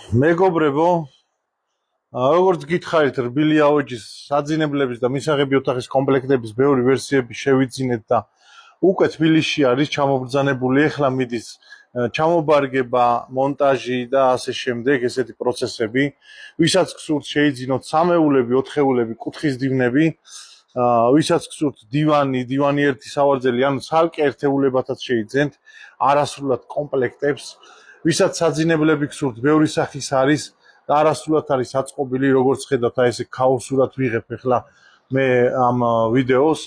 მეგობრებო, როგორც გითხარით, რბილი აოჯის საძინებლების და მისაღები ოთახის კომპლექტების ბევრი ვერსიები შევიძინეთ და უკვე თბილისში არის ჩამობრძანებული. ეხლა მიდის ჩამობარგება, მონტაჟი და ასე შემდეგ, ესეთი პროცესები. ვისაც გსურთ შეიძინოთ სამეულები, ოთხეულები, კუთხის დივნები, ვისაც გსურთ დივანი ერთი სავარძელი, ანუ ცალკე ერთეულებათაც შეიძენთ, არასრულად კომპლექტებს. ვისაც საძინებლები გსურთ, ბევრი სახის არის და არასრულად არის აწყობილი, როგორც ხედავთ, აი ესე ქაოსურად ვიღებ ახლა მე ამ ვიდეოს,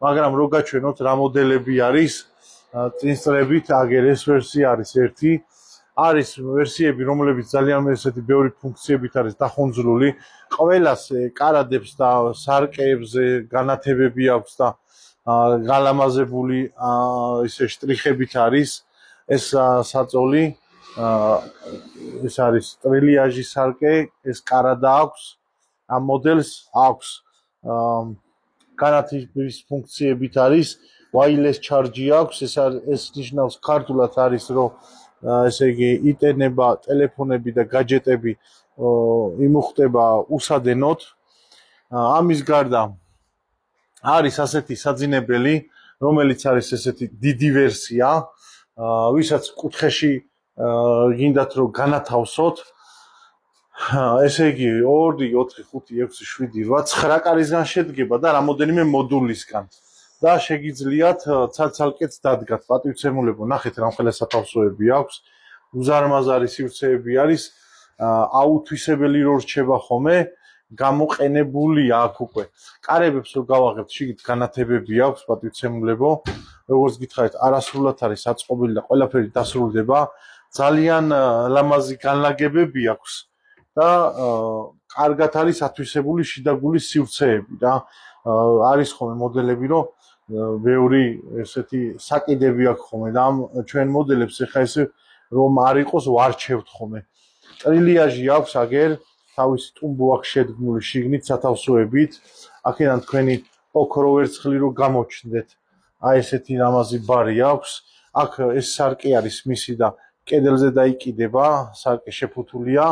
მაგრამ რო გაჩვენოთ რა მოდელები არის წინსწრებით, აგერ ეს ვერსია არის ერთი, არის ვერსიები, რომლებიც ძალიან ესეთი ბევრი ფუნქციებით არის დახონძრული, ყველას კარადებს და სარკეებზე განათებები აქვს და გალამაზებული ისე შტრიხებით არის ეს საწოლი. ეს არის ტრილიაჟის სარკე, ეს კარადა აქვს, ამ მოდელს აქვს განათების ფუნქციებით არის, wireless charge აქვს, ეს ნიშნავს ქართულად არის, რომ ესე იგი იტენება ტელეფონები და გაჯეტები იმუხტება უსადენოდ. ამის გარდა არის ასეთი საძინებელი, რომელიც არის ესეთი დიდი ვერსია, ვისაც კუთხეში გინდათ რომ განათავსოთ, ესე იგი 2, 4, 5, 6, 7, 8, 9 კარისგან შედგება და რამოდენიმე მოდულისგან და შეგიძლიათ ცალ-ცალკეც დადგათ. პატივცემულებო, ნახეთ რამხელა სათავსოები აქვს, უზარმაზარი სივრცეები არის, აუთვისებელი რო რჩება ხოლმე, გამოყენებული აქ უკვე. კარებებს რო გავაღებთ, შიგნით განათებები აქვს, პატივცემულებო, როგორც გითხარით, არასრულად არის აწყობილი და ყველაფერი დასრულდება. ძალიან ლამაზი განლაგებები აქვს და კარგად არის ათვისებული შიდაგულის სივრცეები და არის ხოლმე მოდელები, რომ ბევრი ესეთი საკიდები აქვს ხოლმე და ამ ჩვენ მოდელებს ეხა ესე რომ არ იყოს ვარჩევთ ხოლმე. ტრილიაჟი აქვს აგერ თავისი ტუმბო აქვს შედგმული შიგნით სათავსოებით, აქედან თქვენი ოქრო ვერცხლი რო გამოჩნდეთ, აი ესეთი ლამაზი ბარი აქვს. აქ ეს სარკე არის მისი და კედელზე დაიკიდება, სარკე შეფუთულია,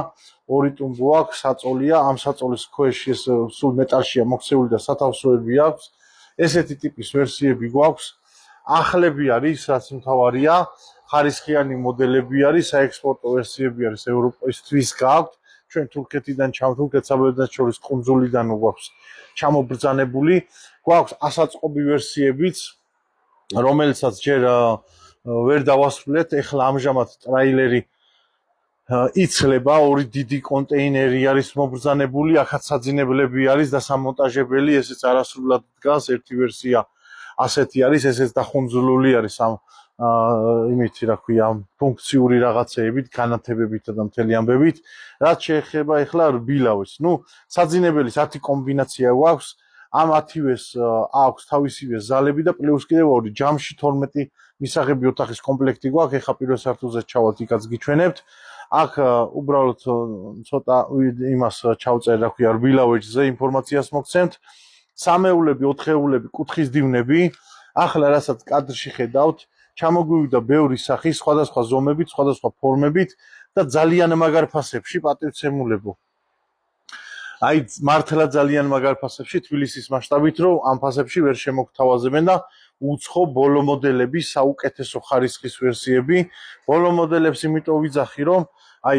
2 ტუმბო აქვს, საწოლია, ამ საწოლის ქვეშ ეს სულ მეტალშია მოქცეული და სათავსოები აქვს. ესეთი ტიპის ვერსიები გვაქვს. ახლები არის, რაც მთავარია, ხარისხიანი მოდელები არის, საექსპორტო ვერსიები არის, ევროპისთვის გააქვთ. ჩვენ თურქეთიდან თურქეთ-საბჭოთა შორის კუნძულიდან გვაქვს ჩამობრძანებული. გვაქვს ასაწყობი ვერსიებიც, რომელსაც ჯერ ვერ დავასრულეთ. ეხლა ამჟამად ტრაილერი იცლება, 2 დიდი კონტეინერი არის მობრძანებული, აქაც საძინებლები არის და სამონტაჟებელი, ესეც არასრულად დგას. ერთი ვერსია ასეთი არის, ესეც დახუნძულული არის ამ იმითი, რა ქვია, ფუნქციური რაღაცეებით, განათებებით და მთელი ამბებით. რაც შეეხება ეხლა რბილავებს, საძინებელის 10 კომბინაცია გვაქვს, ამ 10-ვეს აქვს თავისივე ზალები და პლუს კიდევ 2 ჯამში 12 მისაღები ოთახის კომპლექტი გვაქვს. ეხლა პირველ სართულზე ჩავალთ, იქაც გიჩვენებთ. აქ უბრალოდ ცოტა იმას ჩავწერ, რა ქვია, რბილავეჯზე ინფორმაციას მოგცემთ. სამეულები, ოთხეულები, კუთხის დივნები. ახლა რასაც კადრში ხედავთ, ჩამოგვივიდა ბევრი სახის, სხვადასხვა ზომებით, სხვადასხვა ფორმებით და ძალიან მაგარ ფასებში, პატივცემულებო. აი მართლა ძალიან მაგარ ფასებში თბილისის მასშტაბით, რომ ამ ფასებში ვერ შემოგთავაზებენ და უცხო ბოლო მოდელების საუკეთესო ხარისხის ვერსიები. ბოლო მოდელებს იმიტომ ვიძახი, რომ აი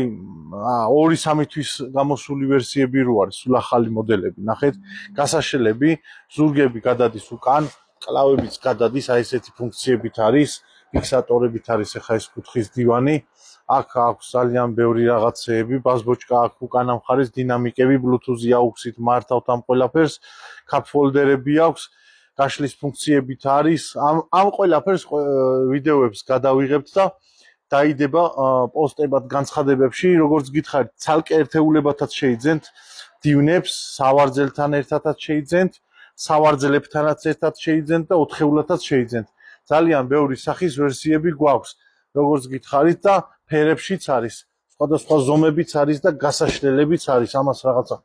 2-3 თვის გამოსული ვერსიები რო არის, სულ ახალი მოდელები. ნახეთ, გასაშლები, ზურგები გადადის უკან, კლავებიც გადადის, აი ესეთი ფუნქციებით არის, ფიქსატორებით არის ეხა ეს კუთხის დივანი. აქ აქვს ძალიან ბევრი რაღაცეები, ბაზბოჩკა აქვს უკანა მხარეს, დინამიკები, ბლუთუზი აუქსით მართავთ ამ ყველაფერს, კაპფოლდერები აქვს, გაშლის ფუნქციებით არის. ამ ყველაფერს ვიდეოებს გადავიღებთ და დაიდება პოსტებად განცხადებებში, როგორც გითხარით, ცალკე ერთეულებათაც შეიძენთ დივნებს, სავარძელთან ერთადაც შეიძენთ, სავარძლებთანაც ერთად შეიძენთ და ოთხეულათაც შეიძენთ. ძალიან ბევრი სახის ვერსიები გვაქვს, როგორც გითხარით და ფერებშიც არის, სხვადასხვა ზომებიც არის და გასაშლელებიც არის. ამას რაღაცა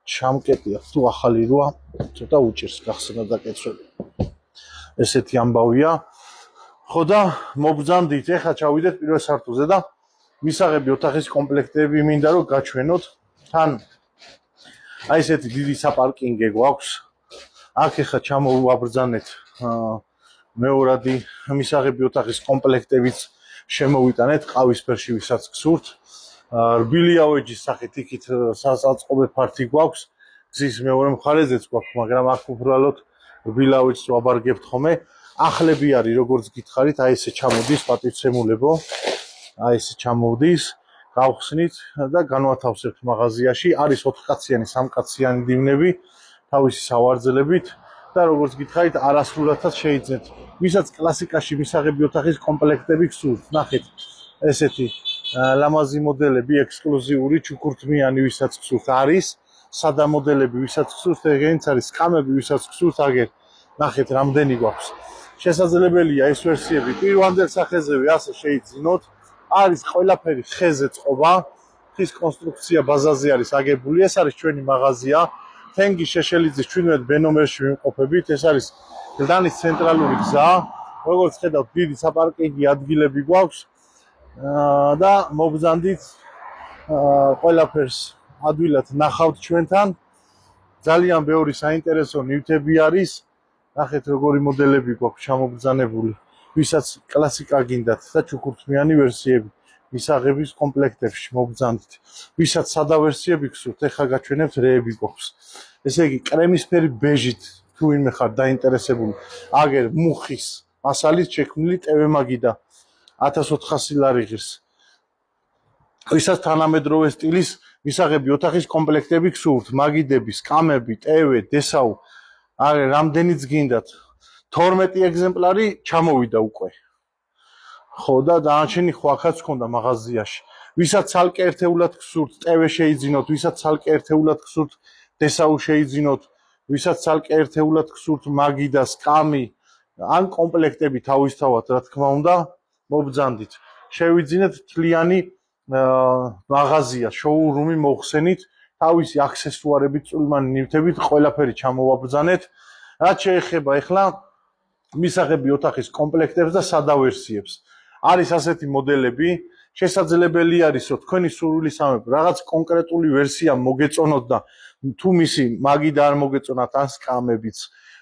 ჩამკეტია, თუ ახალი როა, ცოტა უჭირს გახსნა დაკეცველი. ესეთი ამბავია. ხო და მობრძანდით, ეხლა ჩავიდეთ პირველ სართულზე და მისაღები ოთახის კომპლექტები მინდა რომ გაჩვენოთ. თან აი ესეთი დიდი საპარკინგე გვაქვს. აქ ახლა ჩამოვაბრძანეთ მეორადი მისაღები ოთახის კომპლექტებიც შემოვიტანეთ ყავისფერში ვისაც გსურთ. რბილი ავეჯის სახით იქით სასაწყობე ფართი გვაქვს. გზის მეორე მხარეზეც გვაქვს, მაგრამ აქ უბრალოდ რბილ ავეჯს ვაბარგებთ ხოლმე. ახლები არის როგორც გითხარით, აი ესე ჩამოდის პატივცემულებო. აი ესე ჩამოვდის, გავხსნით და განვათავსებთ მაღაზიაში. არის 4-კაციანი, 3-კაციანი დივნები თავისი სავარძელებით და როგორც გითხარით, არასრულადაც შეიძინეთ. ვისაც კლასიკაში მისაღები ოთახის კომპლექტები გსურთ, ნახეთ ესეთი ლამაზი მოდელები, ექსკლუზიური ჩუქურთმიანი ვისაც გსურთ არის, სადა მოდელები ვისაც გსურთ, ეგენიც არის სკამები ვისაც გსურთ, აგერ ნახეთ რამდენი გვაქვს. შესაძლებელია ეს ვერსიები პირვანდელ სახეზევე ასე შეიძინოთ. არის ყველაფერი ხეზე წყობა, ხის კონსტრუქცია ბაზაზე არის აგებული. ეს არის ჩვენი მაღაზია. თენგი შეშელიძის 17 ნომერში ვიმყოფებით. ეს არის გლდანის ცენტრალური გზა. როგორც ხედავთ, დიდი საპარკინგი ადგილები გვაქვს და მობრძანდით ყველაფერს ადვილად ნახავთ ჩვენთან. ძალიან ბევრი საინტერესო ნივთები არის. ნახეთ როგორი მოდელები გვაქვს ჩამობრძანებული. ვისაც კლასიკა გინდათ და ჩუქურთმიანი ვერსიები მისაღების კომპლექტებში მობრძანდით. ვისაც სადა ვერსიები გსურთ, ეხლა გაჩვენებთ რეები გვაქვს. ესე იგი, კრემისფერი ბეჟით თუ ვინმე ხარ დაინტერესებული, აგერ მუხის მასალით შექმნილი ტევემაგი და 1400 ლარი ღირს. ვისაც თანამედროვე სტილის მისაღები ოთახის კომპლექტები გსურთ, მაგიდები, სკამები, ტევე, დესაუ, აგერ რამდენიც გინდათ 12 ეგზემპლარი ჩამოვიდა უკვე. ხო და დანარჩენი ხო აქაც ქონდა მაღაზიაში. ვისაც ცალკე ერთეულად გსურთ, ტევე შეიძინოთ, ვისაც ცალკე ერთეულად გსურთ, დესაუ შეიძინოთ, ვისაც ცალკე ერთეულად გსურთ, მაგი და სკამი, ან კომპლექტები თავისთავად, რა თქმა უნდა, მობრძანდით. შევიძინეთ თლიანი მაღაზია, შოურუმი მოხსენით, თავისი აქსესუარებით, წვრილმანი ნივთებით, ყველაფერი ჩამოვაბრძანეთ. რაც შეეხება ახლა მისაღები ოთახის კომპლექტებს და სადა ვერსიებს. არის ასეთი მოდელები, შესაძლებელი არისო თქვენი სურვილისამებრ რაღაც კონკრეტული ვერსია მოგეწონოთ და თუ მისი მაგი და არ მოგეწონათ ან სკამებიც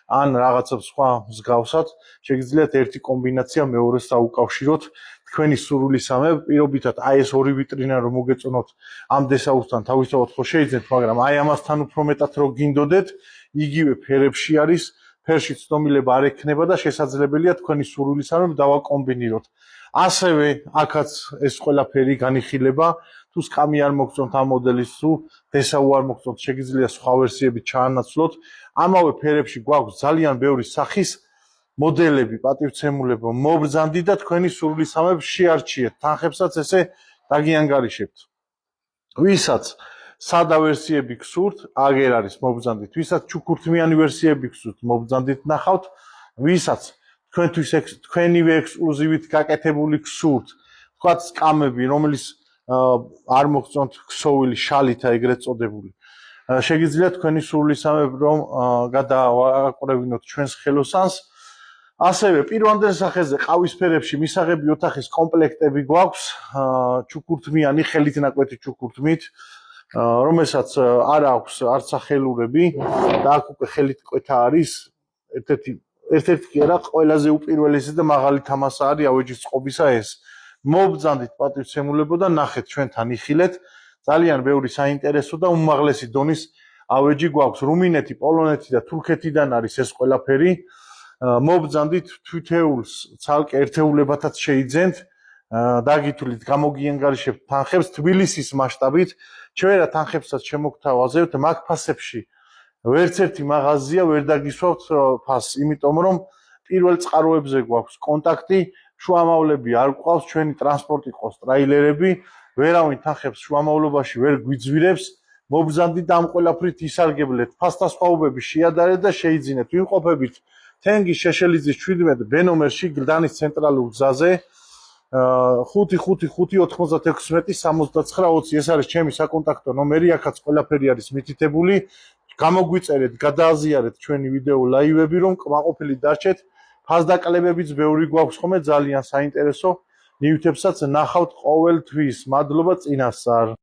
ან რაღაცა სხვა მსგავსად, შეგიძლიათ ერთი კომბინაცია მეორეს დაუკავშიროთ თქვენი სურვილისამებრ. პირობითად აი ეს ორი ვიტრინა რომ მოგეწონოთ ამ დესაუსთან თავისთავად ხო შეიძინეთ, მაგრამ აი ამასთან უფრო მეტად რო გინდოდეთ, იგივე ფერებში არის. ფერში ცდომილება არ ექნება და შესაძლებელია თქვენი სურვილისამებრ დავაკომბინიროთ. ასევე აქაც ეს ყველაფერი განიხილება, თუ სკამი არ მოგწონთ ამ მოდელის, თუ დესაუ არ მოგწონთ, შეგიძლია სხვა ვერსიები ჩაანაცვლოთ. ამავე ფერებში გვაქვს ძალიან ბევრი სახის მოდელები, პატივცემულებო, მობრძანდით და თქვენი სურვილისამებრ შეარჩიეთ. თანხებსაც ესე დაგიანგარიშებთ. ვისაც სადა ვერსიები გსურთ, აგერ არის მობრძანდით. ვისაც ჩუქურთმიანი ვერსიები გსურთ, მობრძანდით ნახავთ. ვისაც თქვენივე ექსკლუზივით გაკეთებული გსურთ, თქვათ სკამები, რომელიც არ მოგწონთ ქსოვილი შალითა ეგრეთ წოდებული. შეგიძლიათ თქვენი სურვილისამებრ რომ გადააყრევინოთ ჩვენს ხელოსანს. ასევე პირვანდელ სახეზე ყავისფერებში მისაღები ოთახის კომპლექტები გვაქვს, ჩუქურთმიანი, ხელით ნაკვეთი ჩუქურთმით, რომელსაც არ აქვს არც სახელურები და აქ უკვე ხელით კვეთა არის. ერთ-ერთი კი არა, ყველაზე უპირველესი და მაღალი თამასა არის ავეჯის წყობისა ეს. მობრძანდით პატივცემულებო და ნახეთ ჩვენთან იხილეთ. ძალიან ბევრი საინტერესო და უმაღლესი დონის ავეჯი გვაქვს. რუმინეთი, პოლონეთი და თურქეთიდან არის ეს ყველაფერი. მობრძანდით თვითეულს ცალკე ერთეულებათაც შეიძენთ. დაგითვლით, გამოგიანგარიშებთ თანხებს თბილისის მასშტაბით. ჩვენ რა თანხებსაც შემოგთავაზებთ მაგ ფასებში. ვერც ერთი მაღაზია ვერ დაგისვავთ ფასს, იმიტომ რომ პირველ წყაროებზე გვაქვს კონტაქტი, შუამავლები არ გვყავს, ჩვენი ტრანსპორტი ყავს ტრაილერები, ვერავინ თანხებს შუამავლობაში ვერ გვიძვირებს. მობრძანდით ამ ყველაფრით ისარგებლეთ, ფასდასხვაობები შეადარეთ და შეიძინეთ. ვიმყოფებით თენგის შეშელიძის 17 ნომერში გლდანის ცენტრალურ გზაზე. 555966920 ეს არის ჩემი საკონტაქტო ნომერი, აქაც ყველაფერი არის მითითებული. გამოგვიწერეთ, გადააზიარეთ ჩვენი ვიდეო ლაივები, რომ კმაყოფილი დარჩეთ. ფასდაკლებებიც ბევრი გვაქვს ხოლმე, ძალიან საინტერესო. ნივთებსაც ნახავთ ყოველთვის. მადლობა წინასწარ.